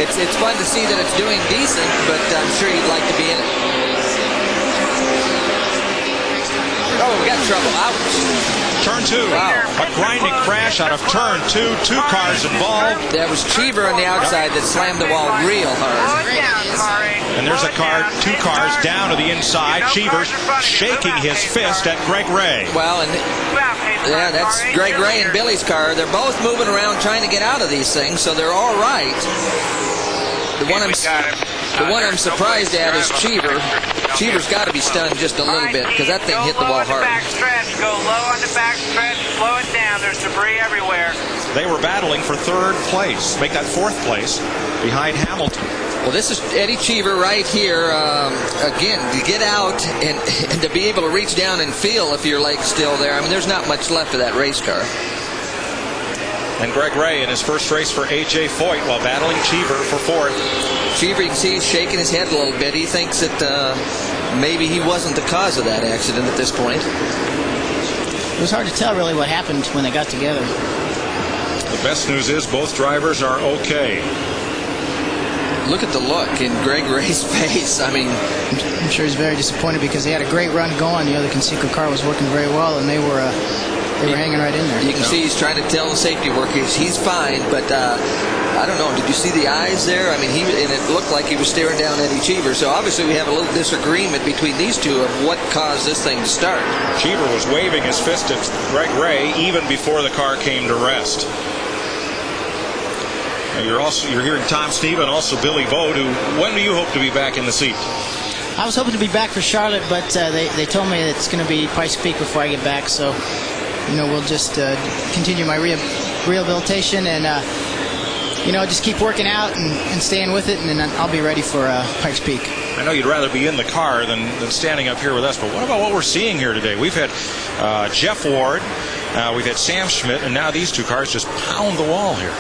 it's fun to see that it's doing decent, but I'm sure you'd like to be in it. Oh, we got trouble. Ouch. Turn 2. Wow. A grinding crash out of turn 2. 2 cars involved. That was Cheever on the outside that slammed the wall real hard. And there's a car, 2 cars down to the inside. Cheever's shaking his fist at Greg Ray. Well, and yeah, that's Greg Ray and Billy's car. They're both moving around trying to get out of these things, so they're all right. The one I'm surprised at is Cheever. Cheever's got to be stunned just a little bit because that thing hit the wall hard. Go low on the back stretch, slow it down. There's debris everywhere. They were battling for 3rd place, make that 4th place behind Hamilton. Well, this is Eddie Cheever right here. Again, to get out and to be able to reach down and feel if your leg's still there. I mean, there's not much left of that race car. And Greg Ray in his first race for A.J. Foyt while battling Cheever for 4th. Cheever, you can see he's shaking his head a little bit. He thinks that maybe he wasn't the cause of that accident at this point. It was hard to tell really what happened when they got together. The best news is both drivers are okay. Look at the look in Greg Ray's face. I mean, I'm sure he's very disappointed because they had a great run going. The Conseco car was working very well, and they were hanging right in there. You can see he's trying to tell the safety workers he's fine, but I don't know. Did you see the eyes there? I mean, and it looked like he was staring down Eddie Cheever. So obviously we have a little disagreement between these two of what caused this thing to start. Cheever was waving his fist at Greg Ray even before the car came to rest. And you're hearing Tom Steve and also Billy Vode, who, when do you hope to be back in the seat? I was hoping to be back for Charlotte, but they told me it's going to be Pikes Peak before I get back. So, we'll just continue my rehabilitation and, just keep working out and staying with it, and then I'll be ready for Pikes Peak. I know you'd rather be in the car than standing up here with us, but what about what we're seeing here today? We've had Jeff Ward, we've had Sam Schmidt, and now these 2 cars just pound the wall here.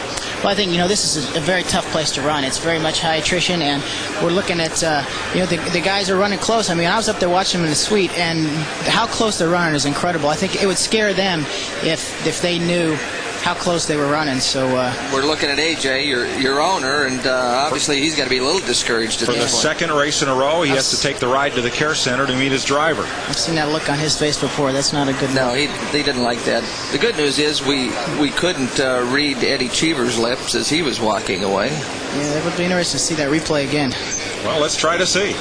Well, I think, this is a very tough place to run. It's very much high attrition, and we're looking at, the guys are running close. I mean, I was up there watching them in the suite, and how close they're running is incredible. I think it would scare them if they knew how close they were running. So we're looking at AJ, your owner, and obviously he's got to be a little discouraged at this point. For the 2nd race in a row, he has to take the ride to the care center to meet his driver. I've seen that look on his face before. That's not a good look. No, he didn't like that. The good news is we couldn't read Eddie Cheever's lips as he was walking away. Yeah, it would be interesting to see that replay again. Well, let's try to see.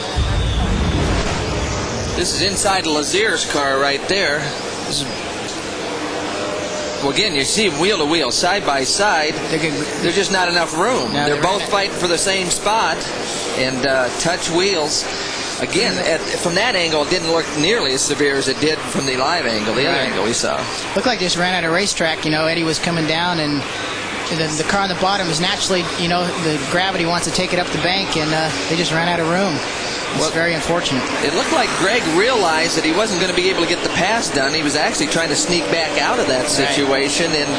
This is inside Lazier's car right there. Well, again, you see them wheel to wheel, side by side. There's just not enough room. No, they're both fighting for the same spot and touch wheels. Again, from that angle, it didn't look nearly as severe as it did from the live angle, the other angle we saw. Looked like they just ran out of racetrack. Eddie was coming down, and the car on the bottom is naturally, the gravity wants to take it up the bank, and they just ran out of room. It's very unfortunate. It looked like Greg realized that he wasn't going to be able to get the pass done. He was actually trying to sneak back out of that situation, and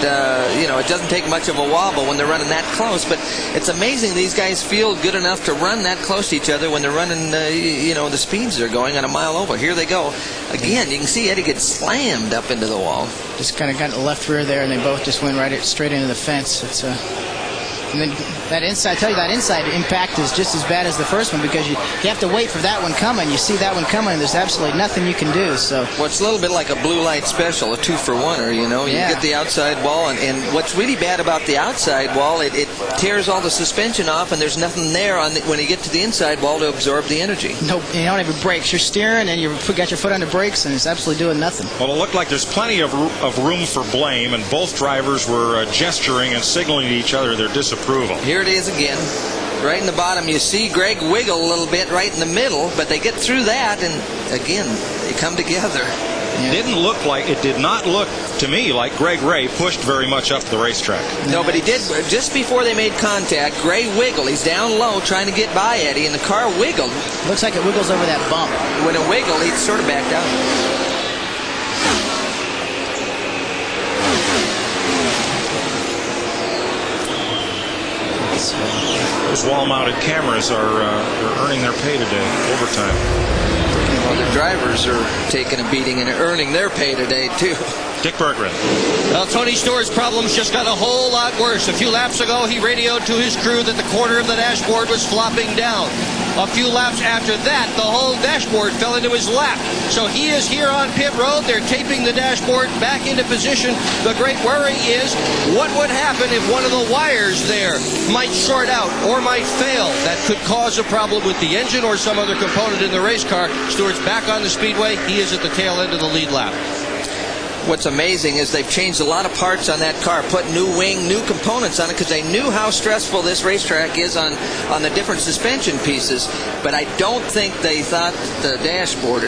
it doesn't take much of a wobble when they're running that close. But it's amazing these guys feel good enough to run that close to each other when they're running, the speeds they're going on a mile over. Here they go. Again, you can see Eddie get slammed up into the wall. Just kind of got in the left rear there, and they both just went straight into the fence. It's and then that inside, I tell you, that inside impact is just as bad as the first one because you have to wait for that one coming. You see that one coming, and there's absolutely nothing you can do. So, well, it's a little bit like a blue light special, a 2-for-1er. You get the outside wall, and what's really bad about the outside wall, it tears all the suspension off, and there's nothing there when you get to the inside wall to absorb the energy. Nope, you don't have brakes. You're steering, and you've got your foot on the brakes, and it's absolutely doing nothing. Well, it looked like there's plenty of room for blame, and both drivers were gesturing and signaling to each other their disapproval. Here it is again. Right in the bottom, you see Greg wiggle a little bit right in the middle, but they get through that, and again, they come together. Yeah. It did not look to me like Greg Ray pushed very much up the racetrack. No, but he did. Just before they made contact, Gray wiggled. He's down low trying to get by Eddie, and the car wiggled. Looks like it wiggles over that bump. When it wiggled, he sort of backed out. Those wall-mounted cameras are earning their pay today, overtime. Well, the drivers are taking a beating and earning their pay today, too. Dick Berggren. Well, Tony Stewart's problems just got a whole lot worse. A few laps ago, he radioed to his crew that the corner of the dashboard was flopping down. A few laps after that, the whole dashboard fell into his lap. So he is here on pit road. They're taping the dashboard back into position. The great worry is what would happen if one of the wires there might short out or might fail. That could cause a problem with the engine or some other component in the race car. Stewart's back on the speedway. He is at the tail end of the lead lap. What's amazing is they've changed a lot of parts on that car, put new wing, new components on it, because they knew how stressful this racetrack is on the different suspension pieces. But I don't think they thought the dashboard